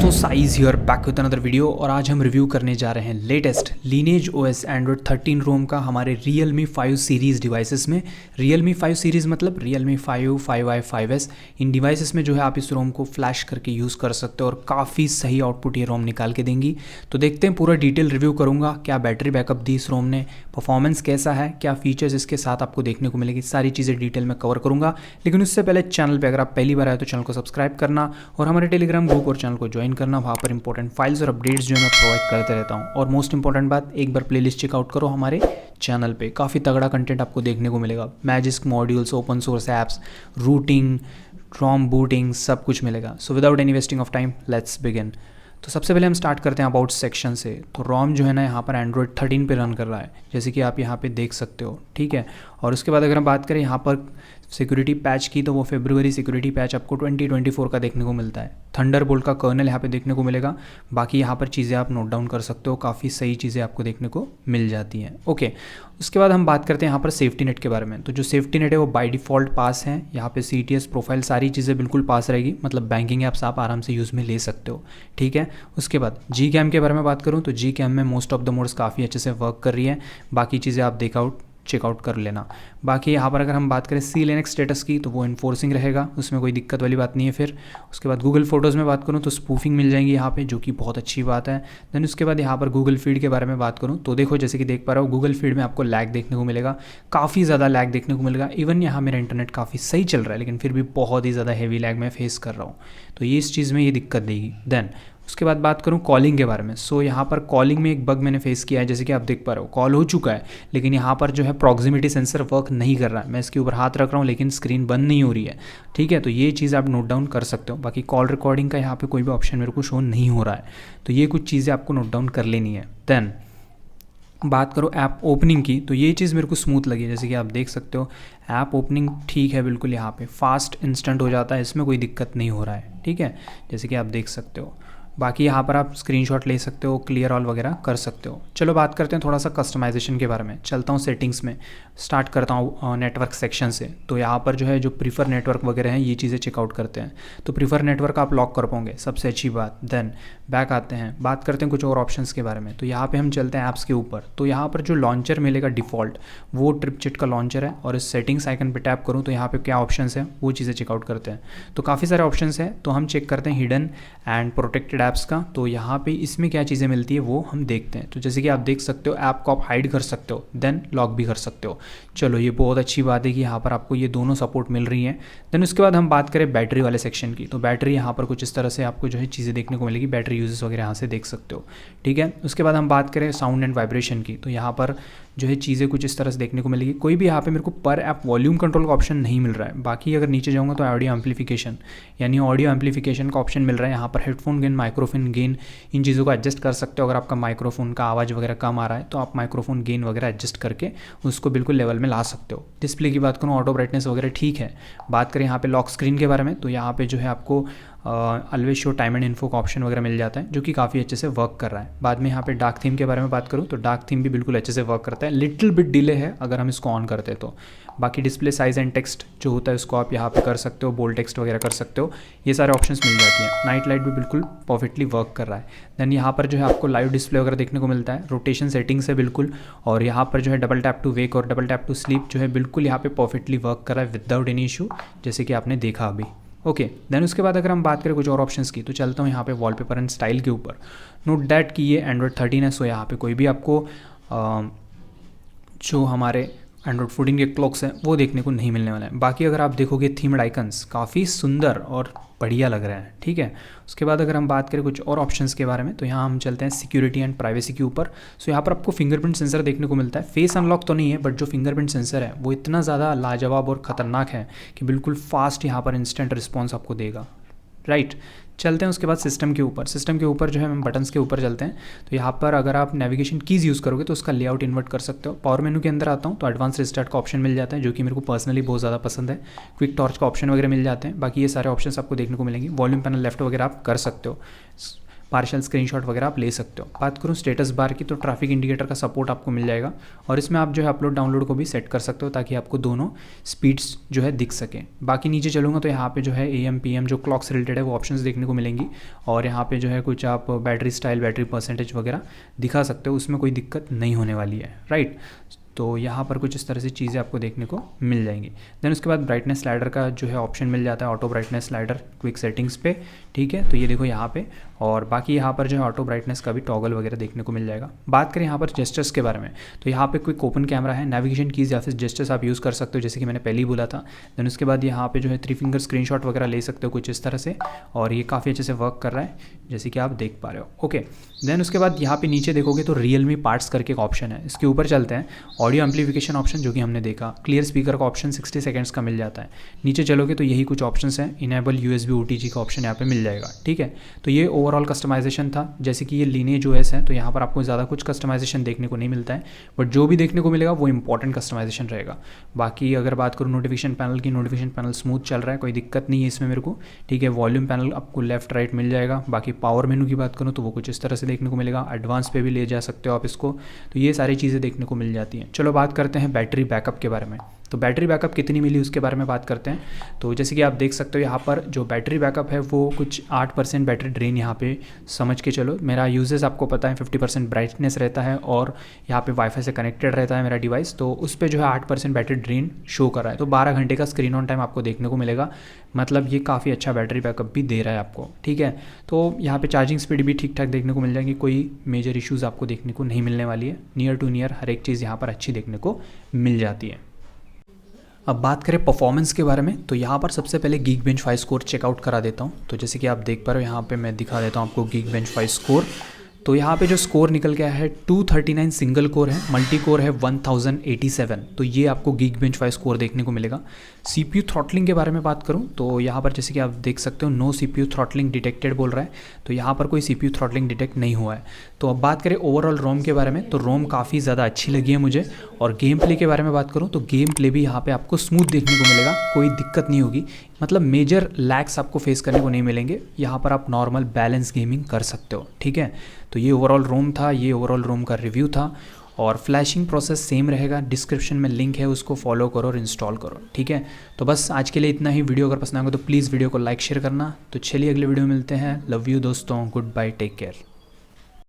दोस्तों size hear back with another video और आज हम रिव्यू करने जा रहे हैं लेटेस्ट लीनेज ओएस एंड्रॉइड 13 रोम का हमारे Realme 5 सीरीज़ डिवाइसेस में। Realme 5 सीरीज़ मतलब Realme 5, 5i, 5s इन डिवाइसेस में जो है आप इस रोम को फ्लैश करके यूज़ कर सकते हो और काफ़ी सही आउटपुट ये रोम निकाल के देंगी। तो देखते हैं, पूरा डिटेल रिव्यू करूँगा, क्या बैटरी बैकअप दी इस रोम ने, परफॉर्मेंस कैसा है, क्या फीचर्स इसके साथ आपको देखने को मिलेगी, सारी चीज़ें डिटेल में कवर करूँगा। लेकिन उससे पहले चैनल पर अगर आप पहली बार आए तो चैनल को सब्सक्राइब करना और हमारे टेलीग्राम ग्रुप और चैनल को ज्वाइन करना। वहाँ पर इंपॉर्टेंट फाइल्स और अपडेट्स जो मैं प्रोवाइड करते रहता हूँ। और मोस्ट इंपॉर्टेंट बात, एक बार प्लेलिस्ट चेकआउट करो हमारे चैनल पे, काफ़ी तगड़ा कंटेंट आपको देखने को मिलेगा। Magisk modules, open source apps, rooting, ROM booting, सब कुछ मिलेगा। So without any wasting of time let's begin. तो सबसे पहले हम स्टार्ट करते हैं अबाउट सेक्शन से। तो रोम जो है ना यहाँ पर एंड्रॉयड 13 पे रन कर रहा है, जैसे कि आप यहाँ पे देख सकते हो, ठीक है। और उसके बाद अगर हम बात करें यहाँ पर सिक्योरिटी पैच की, तो वो फरवरी सिक्योरिटी पैच आपको 2024 का देखने को मिलता है। थंडरबोल्ट का कर्नल यहाँ पे देखने को मिलेगा। बाकी यहाँ पर चीज़ें आप नोट डाउन कर सकते हो, काफ़ी सही चीज़ें आपको देखने को मिल जाती हैं। ओके, उसके बाद हम बात करते हैं यहाँ पर सेफ्टी नेट के बारे में। तो जो सेफ्टी नेट है वो बाय डिफ़ॉल्ट पास है। यहाँ पे CTS प्रोफाइल सारी चीज़ें बिल्कुल पास रहेगी, मतलब बैंकिंग ऐप्स आप आराम से यूज़ में ले सकते हो, ठीक है। उसके बाद Gcam के बारे में बात करूँ तो Gcam में मोस्ट ऑफ द मोड्स काफ़ी अच्छे से वर्क कर रही है। बाकी चीज़ें आप चेकआउट कर लेना। बाकी यहाँ पर अगर हम बात करें CLNX स्टेटस की, तो वो इन्फोर्सिंग रहेगा, उसमें कोई दिक्कत वाली बात नहीं है। फिर उसके बाद गूगल फोटोज़ में बात करूँ तो स्पूफिंग मिल जाएंगी यहाँ पे, जो कि बहुत अच्छी बात है। देन उसके बाद यहाँ पर गूगल फीड के बारे में बात करूँ तो देखो, जैसे कि देख पा रहा हो, गूगल फीड में आपको लैग देखने को मिलेगा, काफ़ी ज़्यादा लैग देखने को मिलेगा। इवन यहाँ मेरा इंटरनेट काफ़ी सही चल रहा है, लेकिन फिर भी बहुत ही ज़्यादा हैवी लैग मैं फेस कर रहा हूँ, तो ये इस चीज़ में ये दिक्कत देगी। देन उसके बाद बात करूँ कॉलिंग के बारे में। सो यहाँ पर कॉलिंग में एक बग मैंने फेस किया है, जैसे कि आप देख पा रहे हो, कॉल हो चुका है लेकिन यहाँ पर जो है प्रॉक्सिमिटी सेंसर वर्क नहीं कर रहा है। मैं इसके ऊपर हाथ रख रहा हूँ लेकिन स्क्रीन बंद नहीं हो रही है, ठीक है। तो ये चीज़ आप नोट डाउन कर सकते हो। बाकी कॉल रिकॉर्डिंग का यहाँ पे कोई भी ऑप्शन मेरे को शो नहीं हो रहा है, तो ये कुछ चीज़ें आपको नोट डाउन कर लेनी है। देन बात करो ऐप ओपनिंग की, तो ये चीज़ मेरे को स्मूथ लगी, जैसे कि आप देख सकते हो ऐप ओपनिंग ठीक है, बिल्कुल यहाँ पे फास्ट इंस्टेंट हो जाता है, इसमें कोई दिक्कत नहीं हो रहा है, ठीक है, जैसे कि आप देख सकते हो। बाकी यहाँ पर आप स्क्रीनशॉट ले सकते हो, क्लियर ऑल वगैरह कर सकते हो। चलो बात करते हैं थोड़ा सा कस्टमाइजेशन के बारे में। चलता हूँ सेटिंग्स में, स्टार्ट करता हूँ नेटवर्क सेक्शन से। तो यहाँ पर जो है जो प्रीफर नेटवर्क वगैरह हैं, ये चीज़ें चेकआउट करते हैं। तो प्रीफर नेटवर्क आप लॉक कर पाओगे, सबसे अच्छी बात। देन बैक आते हैं, बात करते हैं कुछ और ऑप्शंस के बारे में। तो यहाँ पर हम चलते हैं ऐप्स के ऊपर। तो यहाँ पर जो लॉन्चर मिलेगा डिफ़ॉल्ट, वो ट्रिपचिट का लॉन्चर है। और इस सेटिंग्स आइकन पर टैप करूँ तो यहाँ पर क्या ऑप्शंस हैं वो चीज़ें चेकआउट करते हैं। तो काफ़ी सारे ऑप्शंस हैं, तो हम चेक करते हैं हिडन एंड प्रोटेक्टेड ऐप्स का। तो यहाँ पे इसमें क्या चीज़ें मिलती है वो हम देखते हैं। तो जैसे कि आप देख सकते हो, ऐप को आप हाइड कर सकते हो, देन लॉक भी कर सकते हो। चलो ये बहुत अच्छी बात है कि यहाँ पर आपको ये दोनों सपोर्ट मिल रही हैं। देन उसके बाद हम बात करें बैटरी वाले सेक्शन की। तो बैटरी यहाँ पर कुछ इस तरह से आपको जो है चीज़ें देखने को मिलेगी, बैटरी यूजेस वगैरह यहाँ से देख सकते हो, ठीक है। उसके बाद हम बात करें साउंड एंड वाइब्रेशन की, तो यहाँ पर जो है चीज़ें कुछ इस तरह से देखने को मिलेगी। कोई भी यहाँ पे मेरे को पर ऐप वॉल्यूम कंट्रोल का ऑप्शन नहीं मिल रहा है। बाकी अगर नीचे जाऊँगा तो ऑडियो एम्पलीफिकेशन, यानी ऑडियो एम्पलीफिकेशन का ऑप्शन मिल रहा है। यहाँ पर हेडफोन गेन, माइक्रोफोन गेन, इन चीज़ों को एडजस्ट कर सकते हो। अगर आपका माइक्रोफोन का आवाज़ वगैरह कम आ रहा है तो आप माइक्रोफोन गेन वगैरह एडजस्ट करके उसको बिल्कुल लेवल में ला सकते हो। डिस्प्ले की बात करूँ, ऑटो ब्राइटनेस वगैरह ठीक है। बात करें यहाँ पे लॉक स्क्रीन के बारे में, तो यहाँ पे जो है आपको always show time and info का ऑप्शन वगैरह मिल जाता है, जो कि काफ़ी अच्छे से वर्क कर रहा है। बाद में यहाँ पे डार्क थीम के बारे में बात करूँ तो डार्क थीम भी बिल्कुल अच्छे से वर्क करता है। लिटिल बिट डिले है अगर हम इसको ऑन करते हैं तो। बाकी डिस्प्ले साइज एंड टेक्स्ट जो होता है उसको आप यहाँ पे कर सकते हो, बोल्ड टेक्स्ट वगैरह कर सकते हो, ये सारे ऑप्शंस मिल जाती हैं। नाइट लाइट भी बिल्कुल परफेक्टली वर्क कर रहा है। देन यहाँ पर जो है आपको लाइव डिस्प्ले वगैरह देखने को मिलता है, रोटेशन सेटिंग्स है बिल्कुल। और यहाँ पर जो है डबल टैप टू वेक और डबल टैप टू स्लीप जो है बिल्कुल यहाँ पे परफेक्टली वर्क कर रहा है विदाउट एनी इशू, जैसे कि आपने देखा अभी। ओके, देन उसके बाद अगर हम बात करें कुछ और ऑप्शंस की, तो चलता हूँ यहाँ पे वॉलपेपर एंड स्टाइल के ऊपर। नोट दैट कि ये एंड्रॉयड 13 है, सो यहाँ पे कोई भी आपको जो हमारे एंड्रॉयड 14 के क्लॉक्स हैं वो देखने को नहीं मिलने वाला है। बाकी अगर आप देखोगे थीम्ड आइकन्स काफ़ी सुंदर और बढ़िया लग रहे हैं, ठीक है। उसके बाद अगर हम बात करें कुछ और ऑप्शंस के बारे में, तो यहाँ हम चलते हैं सिक्योरिटी एंड प्राइवेसी के ऊपर। सो यहाँ पर आपको फिंगरप्रिंट सेंसर देखने को मिलता है। फेस अनलॉक तो नहीं है, बट जो फिंगरप्रिंट सेंसर है वो इतना ज़्यादा लाजवाब और ख़तरनाक है कि बिल्कुल फास्ट यहाँ पर इंस्टेंट रिस्पॉन्स आपको देगा, राइट। चलते हैं उसके बाद सिस्टम के ऊपर। सिस्टम के ऊपर जो है हम बटन्स के ऊपर चलते हैं। तो यहाँ पर अगर आप नेविगेशन कीज़ यूज़ करोगे तो उसका लेआउट इन्वर्ट कर सकते हो। पावर मेनू के अंदर आता हूँ तो एडवांस रिस्टार्ट का ऑप्शन मिल जाता है, जो कि मेरे को पर्सनली बहुत ज़्यादा पसंद है। क्विक टॉर्च का ऑप्शन वगैरह मिल जाते हैं। बाकी ये सारे ऑप्शंस आपको देखने को मिलेंगे। वॉल्यूम पैनल लेफ्ट वगैरह आप कर सकते हो। पार्शियल स्क्रीनशॉट वगैरह आप ले सकते हो। बात करूँ स्टेटस बार की, तो ट्रैफिक इंडिकेटर का सपोर्ट आपको मिल जाएगा और इसमें आप जो है अपलोड डाउनलोड को भी सेट कर सकते हो ताकि आपको दोनों स्पीड्स जो है दिख सकें। बाकी नीचे चलूँगा तो यहाँ पे जो है AM PM जो क्लॉक से रिलेटेड है वो ऑप्शंस देखने को मिलेंगी और यहाँ पे जो है कुछ आप बैटरी स्टाइल, बैटरी परसेंटेज वगैरह दिखा सकते हो, उसमें कोई दिक्कत नहीं होने वाली है, राइट। तो यहाँ पर कुछ इस तरह से चीज़ें आपको देखने को मिल जाएंगी। देन उसके बाद ब्राइटनेस स्लाइडर का जो है ऑप्शन मिल जाता है, auto brightness slider quick settings पे, ठीक है। तो ये देखो यहाँ पे, और बाकी यहाँ पर जो है ऑटो ब्राइटनेस का भी टॉगल वगैरह देखने को मिल जाएगा। बात करें यहाँ पर जेस्चर्स के बारे में, तो यहाँ पे क्विक ओपन कैमरा है, नेविगेशन कीज या फिर जेस्चर्स आप यूज़ कर सकते हो जैसे कि मैंने पहले ही बोला था। देन उसके बाद यहाँ पे जो है 3 फिंगर स्क्रीनशॉट वगैरह ले सकते हो कुछ इस तरह से, और ये काफ़ी अच्छे से वर्क कर रहा है जैसे कि आप देख पा रहे हो, ओके। देन उसके बाद यहाँ पे नीचे देखोगे तो रियलमी पार्ट्स करके एक ऑप्शन है, इसके ऊपर चलते हैं। ऑडियो एम्पलीफिकेशन ऑप्शन जो कि हमने देखा, क्लियर स्पीकर का ऑप्शन 60 सेकंड्स का मिल जाता है। नीचे चलोगे तो यही कुछ ऑप्शंस हैं, इनेबल USB OTG का ऑप्शन यहाँ पे मिल जाएगा, ठीक है। तो ये ओवरऑल कस्टमाइजेशन था। जैसे कि ये लीनेज OS है तो यहाँ पर आपको ज़्यादा कुछ कस्टमाइजेशन देखने को नहीं मिलता है, बट जो भी देखने को मिलेगा वो इंपॉर्टेंट कस्टमाइजेशन रहेगा। बाकी अगर बात करूँ नोटिफिकेशन पैनल की, नोटिफिकेशन पैनल स्मूथ चल रहा है, कोई दिक्कत नहीं है इसमें मेरे को, ठीक है। वॉल्यूम पैनल आपको लेफ्ट राइट मिल जाएगा। बाकी पावर मेनू की बात करूँ तो वो कुछ इस तरह से देखने को मिलेगा, एडवांस पे भी ले जा सकते हो आप इसको, तो ये सारी चीज़ें देखने को मिल जाती हैं। चलो बात करते हैं बैटरी बैकअप के बारे में। तो बैटरी बैकअप कितनी मिली उसके बारे में बात करते हैं। तो जैसे कि आप देख सकते हो यहाँ पर जो बैटरी बैकअप है वो कुछ 8% बैटरी ड्रेन यहाँ पे समझ के चलो। मेरा यूजेस आपको पता है 50% ब्राइटनेस रहता है और यहाँ पे वाईफाई से कनेक्टेड रहता है मेरा डिवाइस, तो उस पर जो है 8% बैटरी ड्रेन शो कर रहा है। तो 12 घंटे का स्क्रीन ऑन टाइम आपको देखने को मिलेगा, मतलब ये काफ़ी अच्छा बैटरी बैकअप भी दे रहा है आपको, ठीक है। तो यहाँ पे चार्जिंग स्पीड भी ठीक ठाक देखने को मिल जाएगी, कोई मेजर इश्यूज़ आपको देखने को नहीं मिलने वाली है। नियर टू नियर हर एक चीज़ यहाँ पर अच्छी देखने को मिल जाती है। अब बात करें परफॉर्मेंस के बारे में, तो यहाँ पर सबसे पहले Geekbench 5 स्कोर चेकआउट करा देता हूँ। तो जैसे कि आप देख पा रहे हो यहाँ पे मैं दिखा देता हूँ आपको Geekbench 5 स्कोर। तो यहाँ पे जो स्कोर निकल के आया है 239 सिंगल कोर है, मल्टी कोर है 1087। तो ये आपको Geekbench 5 स्कोर देखने को मिलेगा। CPU थ्रॉटलिंग के बारे में बात करूँ तो यहाँ पर जैसे कि आप देख सकते हो नो CPU थ्रॉटलिंग डिटेक्टेड बोल रहा है, तो यहाँ पर कोई CPU थ्रॉटलिंग डिटेक्ट नहीं हुआ है। तो अब बात करें ओवरऑल रोम के बारे में, तो रोम काफ़ी ज़्यादा अच्छी लगी है मुझे। और गेम प्ले के बारे में बात करूँ तो गेम प्ले भी यहाँ पे आपको स्मूथ देखने को मिलेगा, कोई दिक्कत नहीं होगी, मतलब मेजर लैग्स आपको फेस करने को नहीं मिलेंगे। यहाँ पर आप नॉर्मल बैलेंस गेमिंग कर सकते हो, ठीक है। तो ये ओवरऑल रोम था, ये ओवरऑल रोम का रिव्यू था। और फ्लैशिंग प्रोसेस सेम रहेगा, डिस्क्रिप्शन में लिंक है उसको फॉलो करो और इंस्टॉल करो, ठीक है। तो बस आज के लिए इतना ही। वीडियो अगर पसंद आएगा तो प्लीज़ वीडियो को लाइक शेयर करना। तो चलिए अगले वीडियो में मिलते हैं। लव यू दोस्तों, गुड बाय, टेक केयर।